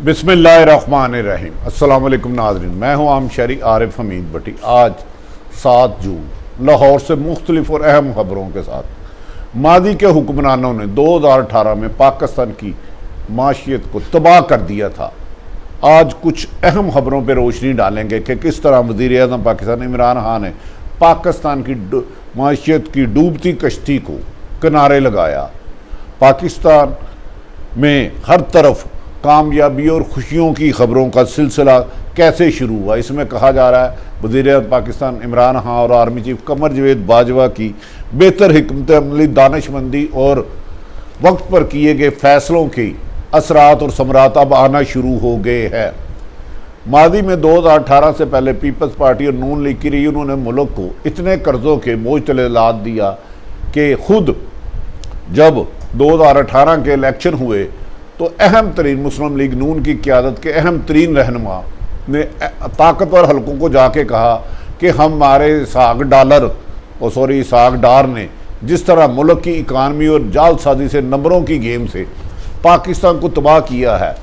बिस्मिल्लाहिर्रहमानिर्रहीम। अस्सलाम वालेकुम नाज़रीन, मैं हूँ आम शहरी आरिफ हमीद भट्टी। आज 7 जून लाहौर से मुख्तलिफ और अहम खबरों के साथ। मादी के हुक्मरानों ने 2018 में पाकिस्तान की माशियत को तबाह कर दिया था। आज कुछ अहम खबरों पर रोशनी डालेंगे कि किस तरह वज़ीर-ए-आज़म पाकिस्तान इमरान खान ने पाकिस्तान की माशियत की डूबती कश्ती को किनारे लगाया। पाकिस्तान में हर तरफ कामयाबी और खुशियों की खबरों का सिलसिला कैसे शुरू हुआ, इसमें कहा जा रहा है वज़ीर-ए-आज़म पाकिस्तान इमरान खान और आर्मी चीफ कमर जावेद बाजवा की बेहतर हिकमत अमली, दानिशमंदी और वक्त पर किए गए फैसलों की असरात और समरात अब आना शुरू हो गए हैं। मादी में 2018 से पहले पीपल्स पार्टी और नून लीग की रही, उन्होंने मुल्क को इतने कर्ज़ों के बोझ तले लाद दिया कि खुद जब 2018 के इलेक्शन हुए तो अहम तरीन मुस्लिम लीग नून की क़यादत के अहम तरीन रहनुमा ने ताकतवर हलकों को जाके कहा कि हमारे इसहाक डार ने जिस तरह मुल्क की इकानमी और जालसाजी से, नंबरों की गेम से पाकिस्तान को तबाह किया है,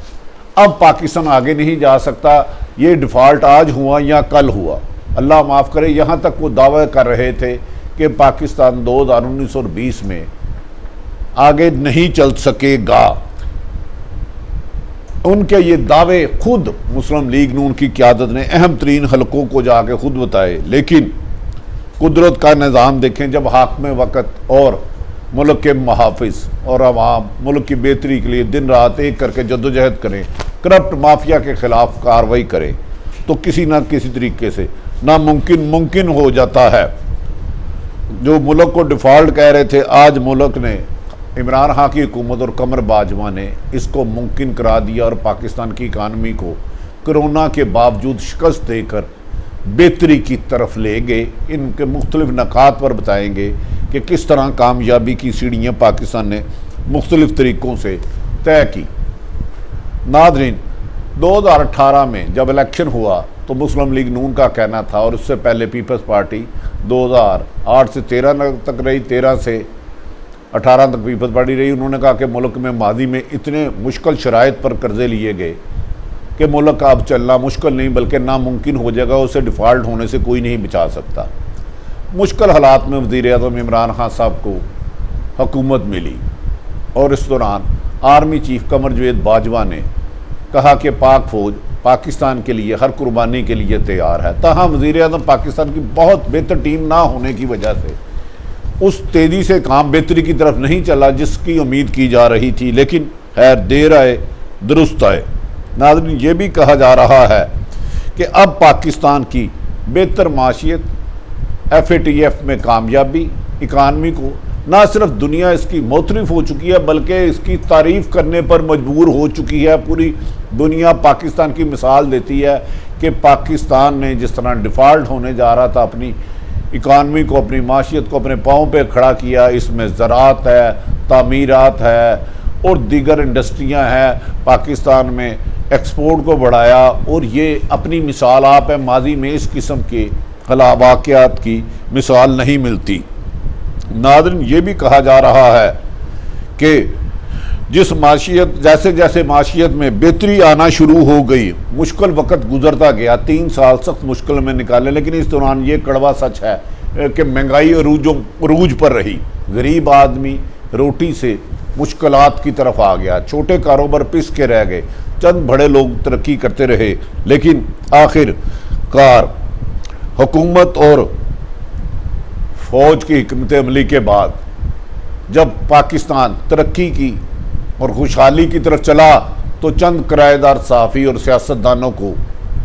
अब पाकिस्तान आगे नहीं जा सकता। ये डिफ़ॉल्ट आज हुआ या कल हुआ, अल्लाह माफ़ करे। यहाँ तक वो दावा कर रहे थे कि पाकिस्तान 2019 और 20 में आगे नहीं चल सकेगा। उनके ये दावे खुद मुस्लिम लीग नून की क़यादत ने अहम तरीन हलकों को जाके खुद बताए। लेकिन कुदरत का निज़ाम देखें, जब हाकिम वक़्त और मुल्क के मुहाफ़िज़ और अवाम मुल्क की बेहतरी के लिए दिन रात एक करके जद्दोजहद करें, करप्ट माफिया के ख़िलाफ़ कार्रवाई करें, तो किसी न किसी तरीके से नामुमकिन मुमकिन हो जाता है। जो मुल्क को डिफ़ॉल्ट कह रहे थे, आज मुल्क ने इमरान खान की हुकूमत और कमर बाजवा ने इसको मुमकिन करा दिया और पाकिस्तान की इकानमी को कोरोना के बावजूद शिकस्त देकर बेहतरी की तरफ ले गए। इनके मुख्तलिफ नकात पर बताएंगे कि किस तरह कामयाबी की सीढ़ियाँ पाकिस्तान ने मुख्तलिफ तरीक़ों से तय की। नाज़रीन, 2018 में जब इलेक्शन हुआ तो मुस्लिम लीग नून का कहना था, और उससे पहले पीपल्स पार्टी 2008 से 13 तक रही, 13 से 18 तक पीपल्स पार्टी रही। उन्होंने कहा कि मुल्क में मादी में इतने मुश्किल शराइत पर कर्ज़े लिए गए कि मुल्क का अब चलना मुश्किल नहीं बल्कि नामुमकिन हो जाएगा, उसे डिफ़ॉल्ट होने से कोई नहीं बचा सकता। मुश्किल हालात में वज़ीर-ए-आज़म इमरान खान साहब को हुकूमत मिली और इस दौरान आर्मी चीफ कमर जावेद बाजवा ने कहा कि पाक फ़ौज पाकिस्तान के लिए हर कुर्बानी के लिए तैयार है। ताहम वज़ीर-ए-आज़म पाकिस्तान की बहुत बेहतर टीम ना होने की वजह से उस तेज़ी से काम बेहतरी की तरफ नहीं चला जिसकी उम्मीद की जा रही थी। लेकिन खैर देर आए दुरुस्त आए। नाज़रीन, ये भी कहा जा रहा है कि अब पाकिस्तान की बेहतर माशियत, FATF में कामयाबी, इकानमी को ना सिर्फ दुनिया इसकी मोतरफ हो चुकी है बल्कि इसकी तारीफ़ करने पर मजबूर हो चुकी है। पूरी दुनिया पाकिस्तान की मिसाल देती है कि पाकिस्तान ने जिस तरह डिफ़ॉल्ट होने जा रहा था, अपनी इकानमी को, अपनी माशियत को अपने पाँव पे खड़ा किया। इसमें ज़राअत है, तामीरात है और दीगर इंडस्ट्रियां हैं। पाकिस्तान में एक्सपोर्ट को बढ़ाया और ये अपनी मिसाल आप है। माजी में इस किस्म के वाक़यात की मिसाल नहीं मिलती। नाज़रीन, ये भी कहा जा रहा है कि जैसे जैसे माशियत में बेहतरी आना शुरू हो गई, मुश्किल वक़्त गुजरता गया। 3 साल सख्त मुश्किल में निकाले, लेकिन इस दौरान ये कड़वा सच है कि महंगाई अरूज पर रही। गरीब आदमी रोटी से मुश्किलात की तरफ आ गया, छोटे कारोबार पिस के रह गए, चंद बड़े लोग तरक्की करते रहे। लेकिन आखिरकार हुकूमत और फ़ौज की हिकमत अमली के बाद जब पाकिस्तान तरक्की की और खुशहाली की तरफ चला तो चंद किराएदार सहाफ़ी और सियासतदानों को,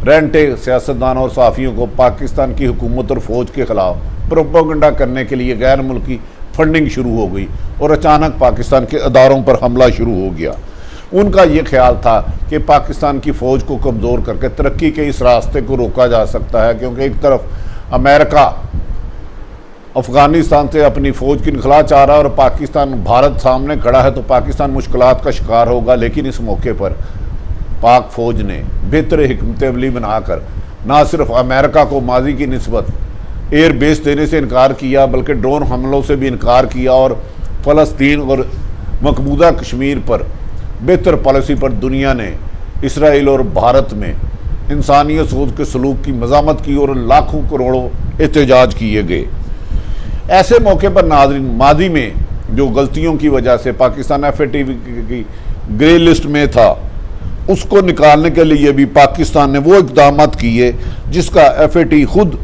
रेंटे सियासतदानों और सहाफ़ियों को पाकिस्तान की हुकूमत और फ़ौज के ख़िलाफ़ प्रोपेगेंडा करने के लिए गैर मुल्की फंडिंग शुरू हो गई और अचानक पाकिस्तान के अदारों पर हमला शुरू हो गया। उनका ये ख्याल था कि पाकिस्तान की फ़ौज को कमज़ोर करके तरक्की के इस रास्ते को रोका जा सकता है, क्योंकि एक तरफ अमेरिका अफ़गानिस्तान से अपनी फ़ौज की इनखला चाह रहा है और पाकिस्तान, भारत सामने खड़ा है, तो पाकिस्तान मुश्किलात का शिकार होगा। लेकिन इस मौके पर पाक फ़ौज ने बेहतर हिकमत अमली बनाकर ना सिर्फ अमेरिका को माजी की निस्बत एयर बेस देने से इनकार किया बल्कि ड्रोन हमलों से भी इनकार किया और फ़लस्तीन और मकबूजा कश्मीर पर बेहतर पॉलिसी पर दुनिया ने इसराइल और भारत में इंसानियत सोच के सलूक की मजामत की और लाखों करोड़ों एहतजाज किए गए। ऐसे मौके पर नाज़रीन, मादी में जो गलतियों की वजह से पाकिस्तान FATF की ग्रे लिस्ट में था, उसको निकालने के लिए भी पाकिस्तान ने वो इक़दाम किए जिसका FATF खुद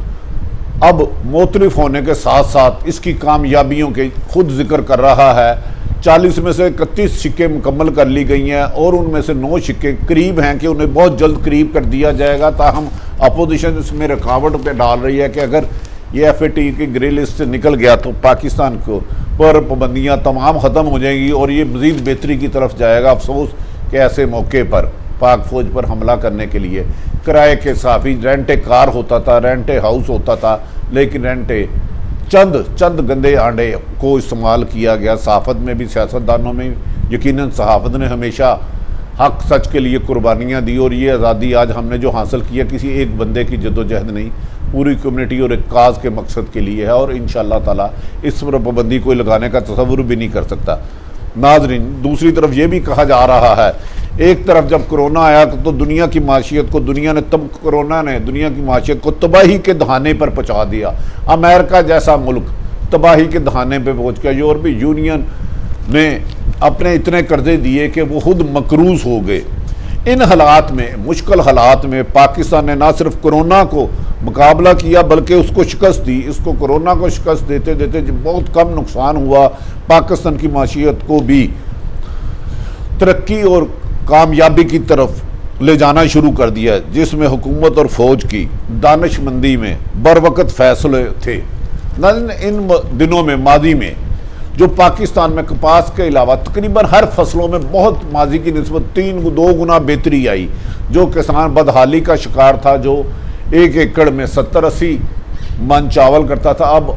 अब मोतरफ होने के साथ साथ इसकी कामयाबियों के खुद जिक्र कर रहा है। 40 में से 31 शिक्के मुकम्मल कर ली गई हैं और उनमें से 9 शिक्के करीब हैं कि उन्हें बहुत जल्द करीब कर दिया जाएगा। ताहम अपोजिशन इसमें रुकावट पे डाल रही है कि अगर ये FATF की ग्रे लिस्ट से निकल गया तो पाकिस्तान को पर पाबंदियाँ तमाम ख़त्म हो जाएंगी और ये मज़ीद बेहतरी की तरफ जाएगा। अफसोस कि ऐसे मौके पर पाक फौज पर हमला करने के लिए किराए के साफ़ी रेंटे कार होता था, रेंटे हाउस होता था, लेकिन रेंटे चंद गंदे आंडे को इस्तेमाल किया गया। सहाफ़त में भी, सियासतदानों में यकीनन सहाफ़त ने हमेशा हक सच के लिए कुर्बानियाँ दी और ये आज़ादी आज हमने जो हासिल किया किसी एक बंदे की जद्दोजहद नहीं, पूरी कम्युनिटी और एक काज के मकसद के लिए है और इंशाअल्लाह ताला इस पर पाबंदी कोई लगाने का तसव्वुर भी नहीं कर सकता। नाज़रीन, दूसरी तरफ ये भी कहा जा रहा है, एक तरफ जब कोरोना आया तो दुनिया की माशियत को कोरोना ने दुनिया की माशियत को तबाही के दहाने पर पहुँचा दिया। अमेरिका जैसा मुल्क तबाही के दहाने पर पहुँच गया। यूरोपीय यूनियन ने अपने इतने कर्जे दिए कि वो खुद मकरूज हो गए। इन हालात में, मुश्किल हालात में पाकिस्तान ने ना सिर्फ कोरोना को मुकाबला किया बल्कि उसको शिकस्त दी। इसको कोरोना को शिकस्त देते देते बहुत कम नुकसान हुआ। पाकिस्तान की माशियत को भी तरक्की और कामयाबी की तरफ ले जाना शुरू कर दिया, जिसमें हुकूमत और फौज की दानिशमंदी में बर वक्त फैसले थे। इन दिनों में, मादी में, जो पाकिस्तान में कपास के अलावा तकरीबन हर फसलों में बहुत माजी की निस्बत 2 गुना बेहतरी आई। जो किसान बदहाली का शिकार था, जो 1 एकड़ में 70-80 मन चावल करता था, अब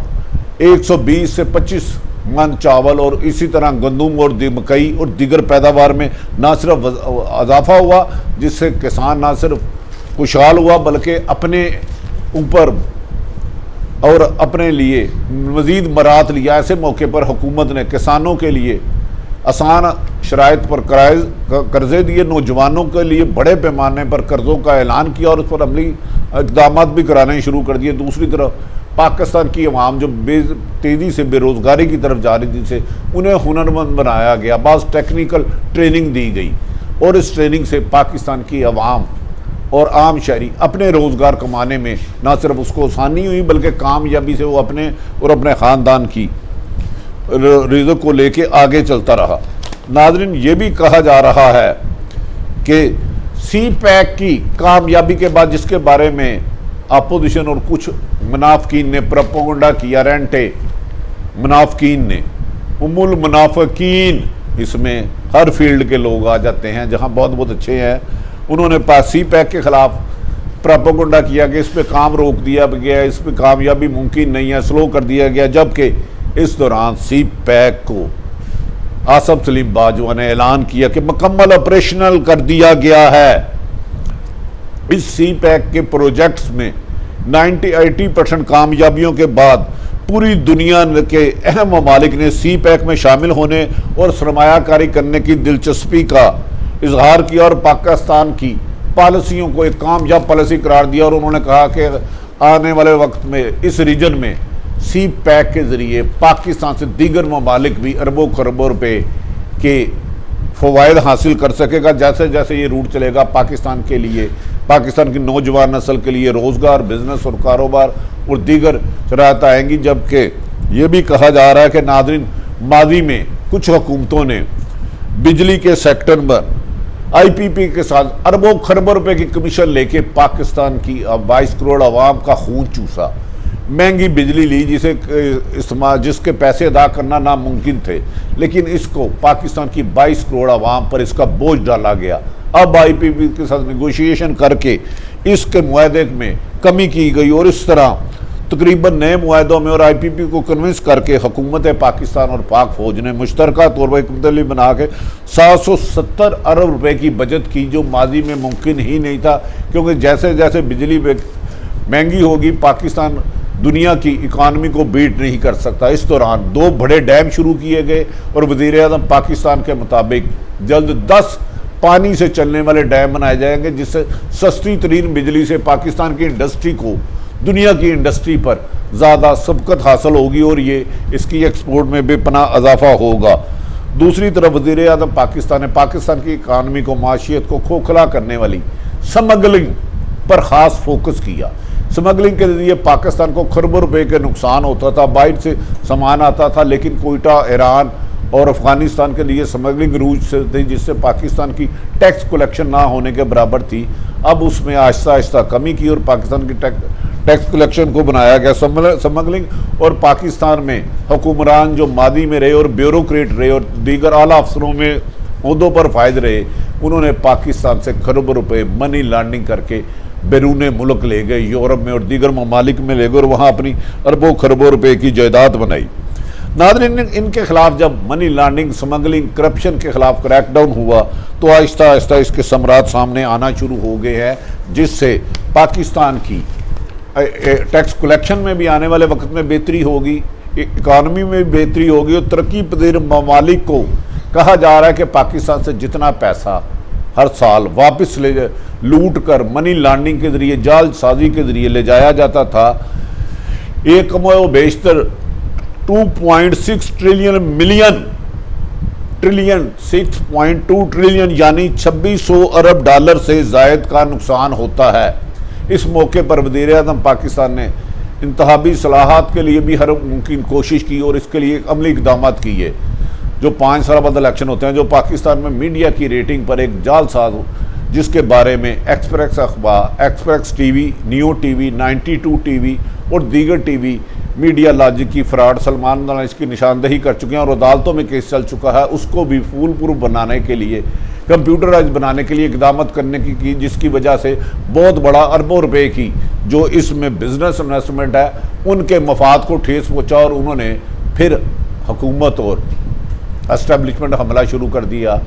120 से 25 मन चावल और इसी तरह गंदम और मकई और दीगर पैदावार में ना सिर्फ इजाफा हुआ, जिससे किसान ना सिर्फ खुशहाल हुआ बल्कि अपने ऊपर और अपने लिए मज़ीद मरात लिया। ऐसे मौके पर हुकूमत ने किसानों के लिए आसान शराइत पर कर्जे दिए, नौजवानों के लिए बड़े पैमाने पर कर्ज़ों का ऐलान किया और उस पर अमली इक़दाम भी कराने शुरू कर दिए। दूसरी तरफ पाकिस्तान की अवाम जो तेज़ी से बेरोज़गारी की तरफ जा रही थी, से उन्हें हुनरमंद बनाया गया, बाज़ टेक्निकल ट्रेनिंग दी गई और इस ट्रेनिंग से पाकिस्तान की अवाम और आम शहरी अपने रोज़गार कमाने में ना सिर्फ उसको आसानी हुई बल्कि कामयाबी से वो अपने और अपने ख़ानदान की रिज़्क़ को लेके आगे चलता रहा। नाज़रीन, ये भी कहा जा रहा है कि CPEC की कामयाबी के बाद, जिसके बारे में अपोजिशन और कुछ मुनाफिकीन ने प्रोपेगेंडा किया, रेंटे मुनाफिकीन ने, उमुल मुनाफिकीन, इसमें हर फील्ड के लोग आ जाते हैं जहाँ बहुत अच्छे हैं। उन्होंने CPEC के ख़िलाफ़ प्रोपेगेंडा किया कि इस पर काम रोक दिया गया, इस पर कामयाबी मुमकिन नहीं है, स्लो कर दिया गया। जबकि इस दौरान CPEC को आसफ सलीम बाजवा ने ऐलान किया कि मुकम्मल ऑपरेशनल कर दिया गया है। इस CPEC के प्रोजेक्ट्स में 90-80% कामयाबियों के बाद पूरी दुनिया के अहम ममालिक ने CPEC में शामिल होने और सरमायाकारी करने की दिलचस्पी का इजहार किया और पाकिस्तान की पॉलिसियों को एक कामयाब पॉलिसी करार दिया। और उन्होंने कहा कि आने वाले वक्त में इस रीजन में CPEC के ज़रिए पाकिस्तान से दीगर ममालिक भी अरबों खरबों रुपए के फ़वाइद हासिल कर सकेगा। जैसे जैसे ये रूट चलेगा, पाकिस्तान के लिए, पाकिस्तान की नौजवान नस्ल के लिए रोज़गार, बिजनेस और कारोबार और दीगर शराइत आएंगी। जबकि ये भी कहा जा रहा है कि नाज़रीन, मादी में कुछ हुकूमतों ने बिजली के सेक्टर पर IPP के साथ अरबों खरबों रुपए की कमीशन लेके पाकिस्तान की 22 करोड़ आवाम का खून चूसा, महंगी बिजली ली जिसके पैसे अदा करना नामुमकिन थे, लेकिन इसको पाकिस्तान की 22 करोड़ आवाम पर इसका बोझ डाला गया। अब IPP के साथ नेगोशिएशन करके इसके मुआहदे में कमी की गई और इस तरह तकरीबन नए मुआहदों में और IPP को कन्विंस करके हुकूमत पाकिस्तान और पाक फ़ौज ने मुश्तरका तौर पर एक मंतली बना के 770 अरब रुपए की बचत की, जो माजी में मुमकिन ही नहीं था। क्योंकि जैसे जैसे बिजली महंगी होगी, पाकिस्तान दुनिया की इकानमी को बीट नहीं कर सकता। इस दौरान 2 बड़े डैम शुरू किए गए और वज़ीर-ए-आज़म पाकिस्तान के मुताबिक जल्द 10 पानी से चलने वाले डैम बनाए जाएंगे, जिससे सस्ती तरीन बिजली से पाकिस्तान की इंडस्ट्री को दुनिया की इंडस्ट्री पर ज़्यादा सबकत हासिल होगी और ये इसकी एक्सपोर्ट में बेपनाह इजाफा होगा। दूसरी तरफ वज़ीर आज़म पाकिस्तान ने पाकिस्तान की इकानमी को, माशियत को खोखला करने वाली स्मगलिंग पर ख़ास फोकस किया। स्मगलिंग के जरिए पाकिस्तान को खरबों रुपए के नुकसान होता था, बाहर से सामान आता था, लेकिन कोयटा, ईरान और अफ़गानिस्तान के लिए स्मगलिंग रूज से थी, जिससे पाकिस्तान की टैक्स कलेक्शन ना होने के बराबर थी। अब उसमें आहिस्ता आहिस्ता कमी की और पाकिस्तान की टैक्स कलेक्शन को बनाया गया स्मगलिंग। और पाकिस्तान में हुक्मरान जो मादी में रहे और ब्यूरोक्रेट रहे और दीगर आला अफसरों में ओहदों पर फायद रहे, उन्होंने पाकिस्तान से खरबों रुपए मनी लॉन्ड्रिंग करके बैरून मुल्क ले गए, यूरोप में और दीगर ममालिक में ले गए और वहाँ अपनी अरबों खरबों रुपए की जायदाद बनाई। नाज़रीन, इनके खिलाफ जब मनी लॉन्ड्रिंग, स्मगलिंग, करप्शन के खिलाफ क्रैकडाउन हुआ तो आहिस्ता आहिस्ता इसके समरात सामने आना शुरू हो गए हैं, जिससे पाकिस्तान की टैक्स कलेक्शन में भी आने वाले वक्त में बेहतरी होगी, इकानमी में भी बेहतरी होगी और तरक्की पजीर ममालिक को कहा जा रहा है कि पाकिस्तान से जितना पैसा हर साल वापस लूट कर मनी लॉन्ड्रिंग के जरिए, जालसाजी के जरिए ले जाया जाता था, एक बेशतर 2.6 ट्रिलियन 6.2 ट्रिलियन यानी 2600 अरब डॉलर से जायद का नुकसान होता है। इस मौके पर वज़ीर आज़म पाकिस्तान ने इंतखाबी सलाहत के लिए भी हर मुमकिन कोशिश की और इसके लिए अमली इक़दाम किए। जो 5 साल बाद इलेक्शन होते हैं, जो पाकिस्तान में मीडिया की रेटिंग पर एक जालसाज जिसके बारे में एक्सप्रेस अखबार, express TV, neo TV, 92 TV और दीगर टीवी मीडिया लॉजिक की फ्रॉड, सलमान खान इसकी निशानदेही कर चुके हैं और अदालतों में केस चल चुका है, उसको भी फूल प्रूफ बनाने के लिए, कंप्यूटराइज बनाने के लिए इकदाम करने की जिसकी वजह से बहुत बड़ा अरबों रुपए की जो इसमें बिजनेस इन्वेस्टमेंट है उनके मफाद को ठेस पहुँचा और उन्होंने फिर हुकूमत और एस्टेब्लिशमेंट हमला शुरू कर दिया।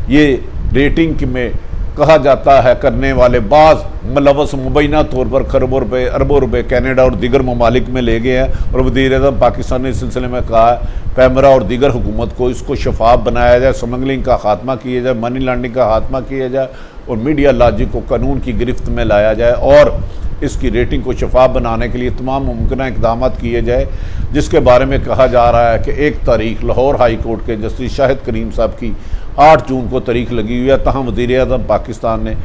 ये रेटिंग में कहा जाता है करने वाले बाज़ मुलव्वस मुबैना तौर पर खरबों रुपए, अरबों रुपए कनाडा और दीगर ममालिक में ले गए हैं और वज़ीर आज़म पाकिस्तान ने इस सिलसिले में कहा है पैमरा और दीगर हुकूमत को इसको शफाफ बनाया जाए, स्मगलिंग का खात्मा किया जाए, मनी लॉन्ड्रिंग का खात्मा किया जाए और मीडिया लॉजिक को कानून की गिरफ्त में लाया जाए और इसकी रेटिंग को शफाफ बनाने के लिए तमाम मुमकिन इक़दाम किए जाए, जिसके बारे में कहा जा रहा है कि 1 तारीख लाहौर हाई कोर्ट के जस्टिस शाहिद करीम साहब की 8 जून को तारीख लगी हुई है। तहम वज़ीर आज़म पाकिस्तान ने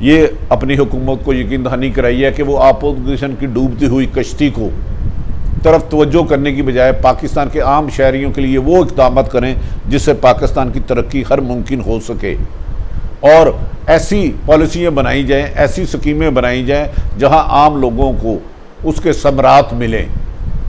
ये अपनी हुकूमत को यकीन दहानी कराई है कि वो अपोजिशन की डूबती हुई कश्ती को तरफ तवज्जो करने की बजाय पाकिस्तान के आम शहरियों के लिए वो इक़दाम करें जिससे पाकिस्तान की तरक्की हर मुमकिन हो सके और ऐसी पॉलिसियाँ बनाई जाएँ, ऐसी स्कीमें बनाई जाएँ जहाँ आम लोगों को उसके समरात मिलें,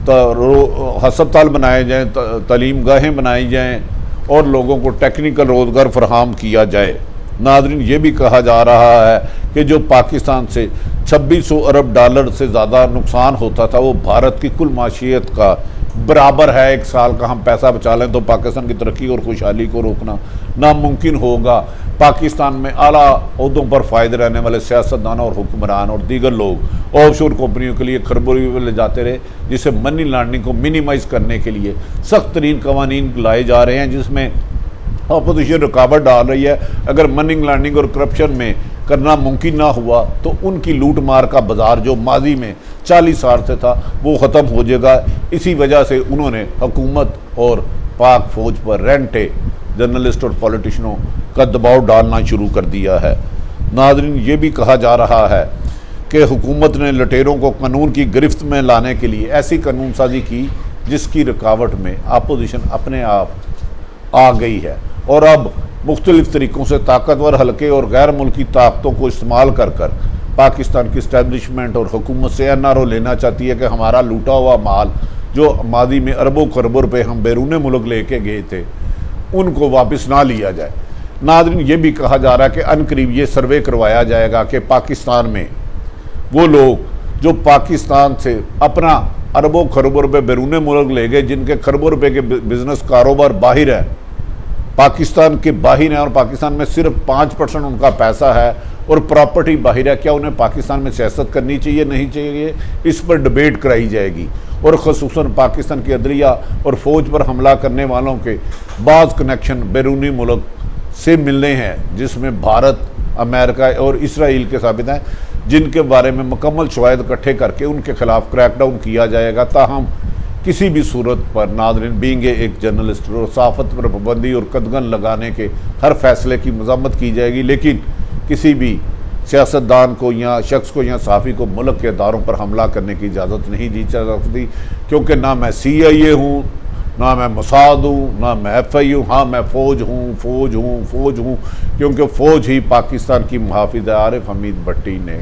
तो हस्पताल बनाए जाएँ, तालीम गाहें बनाई जाएँ और लोगों को टेक्निकल रोज़गार फराहम किया जाए। नाज़रीन, ये भी कहा जा रहा है कि जो पाकिस्तान से 2600 अरब डॉलर से ज़्यादा नुकसान होता था वो भारत की कुल माशियत का बराबर है। 1 साल का हम पैसा बचा लें तो पाकिस्तान की तरक्की और खुशहाली को रोकना नामुमकिन होगा। पाकिस्तान में आला ओहदों पर फ़ायदे रहने वाले सियासतदान और हुक्मरान और दीगर लोग ऑफशोर कंपनियों के लिए खरबों रुपए ले जाते रहे, जिससे मनी लॉन्ड्रिंग को मिनिमाइज़ करने के लिए सख्त तरीन कवानीन लाए जा रहे हैं, जिसमें अपोजिशन रुकावट डाल रही है। अगर मनी लॉन्ड्रिंग और करप्शन में करना मुमकिन ना हुआ तो उनकी लूट मार का बाजार जो माजी में 40 साल से था वो ख़त्म हो जाएगा। इसी वजह से उन्होंने हुकूमत और पाक फौज पर रेंटे, जर्नलिस्ट और पॉलिटिशियनों का दबाव डालना शुरू कर दिया है। नाज़रीन, ये भी कहा जा रहा है कि हुकूमत ने लुटेरों को कानून की गिरफ्त में लाने के लिए ऐसी कानून साजी की जिसकी रुकावट में अपोजिशन अपने आप आ गई है और अब मुख्तलिफ तरीक़ों से ताकतवर हल्के और गैर मुल्की ताकतों को इस्तेमाल कर कर पाकिस्तान की इस्टेब्लिशमेंट और हुकूमत से NRO लेना चाहती है कि हमारा लूटा हुआ माल जो मादी में अरबों खरबों रुपए हम बैरून मुल्क लेके गए थे उनको वापस ना लिया जाए। नाज़रीन, ये भी कहा जा रहा है कि अनकरीब ये सर्वे करवाया जाएगा कि पाकिस्तान में वो लोग जो पाकिस्तान से अपना अरबों खरबों रुपए बैरून मुल्क ले गए, जिनके खरबों रुपए के बिजनेस कारोबार बाहर है, पाकिस्तान के बाहर है और पाकिस्तान में सिर्फ 5% उनका पैसा है और प्रॉपर्टी बाहर है, क्या उन्हें पाकिस्तान में सियासत करनी चाहिए, नहीं चाहिए, इस पर डिबेट कराई जाएगी। और ख़ुसूसन पाकिस्तान की अदलिया और फ़ौज पर हमला करने वालों के बाज़ कनेक्शन बैरूनी मुल्क से मिलने हैं, जिसमें भारत, अमेरिका और इसराइल के साबित हैं, जिनके बारे में मुकम्मल शवाहिद इकट्ठे करके उनके खिलाफ क्रैकडाउन किया जाएगा। ताहम किसी भी सूरत पर नाज़रीन, बीइंग एक जर्नलिस्ट, और सहाफ़त पर पाबंदी और कदगन लगाने के हर फैसले की मज़म्मत की जाएगी, लेकिन किसी भी सियासतदान को या शख्स को या सहाफ़ी को मुल्क के इदारों पर हमला करने की इजाज़त नहीं दी जा सकती, क्योंकि ना मैं CIA हूँ, ना मैं मोसाद हूँ, ना मैं FI हूँ। हाँ, मैं फ़ौज हूँ, क्योंकि फ़ौज ही पाकिस्तान की मुहाफ़िज़ है। आरिफ हमीद भट्टी ने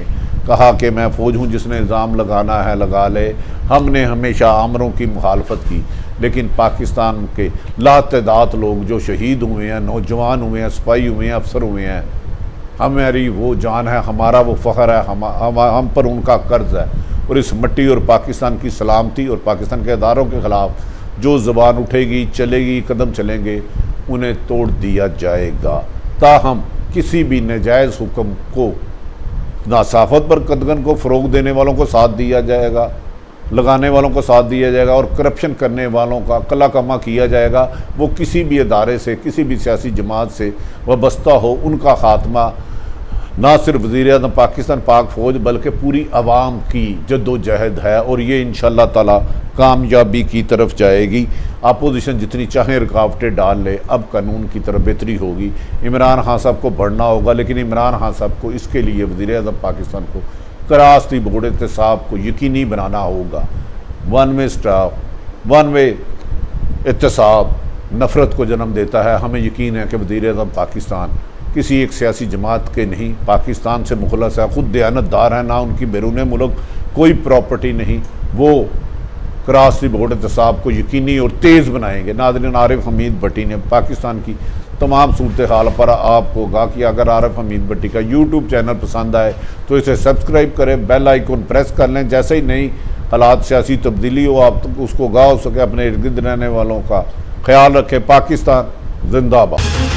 कहा कि मैं फ़ौज हूँ, जिसने इल्ज़ाम लगाना है लगा ले। हमने हमेशा आमरों की मुखालफत की, लेकिन पाकिस्तान के लातदाद लोग जो शहीद हुए हैं, नौजवान हुए हैं, सिपाही हुए हैं, अफसर हुए हैं, हमारी वो जान है, हमारा वो फ़ख्र है, हम पर उनका कर्ज है। और इस मिट्टी और पाकिस्तान की सलामती और पाकिस्तान के इदारों के ख़िलाफ़ जो ज़बान उठेगी, चलेगी, कदम चलेंगे, उन्हें तोड़ दिया जाएगा। ताहम किसी भी नाजायज़ हुक्म को, नासाफत पर कदगन को फ़रोग देने वालों को साथ दिया जाएगा, लगाने वालों को साथ दिया जाएगा, और करप्शन करने वालों का कला कमा किया जाएगा। वो किसी भी इदारे से, किसी भी सियासी जमात से वाबस्ता हो, उनका ख़ात्मा ना सिर्फ वज़ीर-ए-आज़म पाकिस्तान पाक फ़ौज बल्कि पूरी आवाम की जद्दोजहद है, और ये इंशाअल्लाह ताला कामयाबी की तरफ जाएगी। अपोजिशन जितनी चाहे रुकावटें डाल ले, अब कानून की तरफ बेहतरी होगी। इमरान खान साहब को बढ़ना होगा, लेकिन इमरान खान साहब को इसके लिए वज़ीर-ए-आज़म पाकिस्तान को क्रॉस द बॉर्डर एहतसाब को यकीनी बनाना होगा। One way staff, one way एहतसाब नफ़रत को जन्म देता है। हमें यकीन है कि वज़ीर-ए-आज़म पाकिस्तान किसी एक सियासी जमात के नहीं, पाकिस्तान से मुखलस है, ख़ुद दयानतदार हैं, ना उनकी बैरून मुल्क कोई प्रॉपर्टी नहीं। वो क्रॉस द बॉर्डर एहतसाब को यकीनी और तेज़ बनाएंगे। नाज़रीन, आरिफ हमीद भट्टी ने पाकिस्तान की तमाम सूरत हाल पर आपको कहा कि अगर आरिफ हमीद भट्टी का यूट्यूब चैनल पसंद आए तो इसे सब्सक्राइब करें, बेल आइकन प्रेस कर लें। जैसे ही नई हालात सियासी तब्दीली हो, आप तक उसको गा हो सके। अपने इर्द गिर्द रहने वालों का ख्याल रखें। पाकिस्तान जिंदाबाद।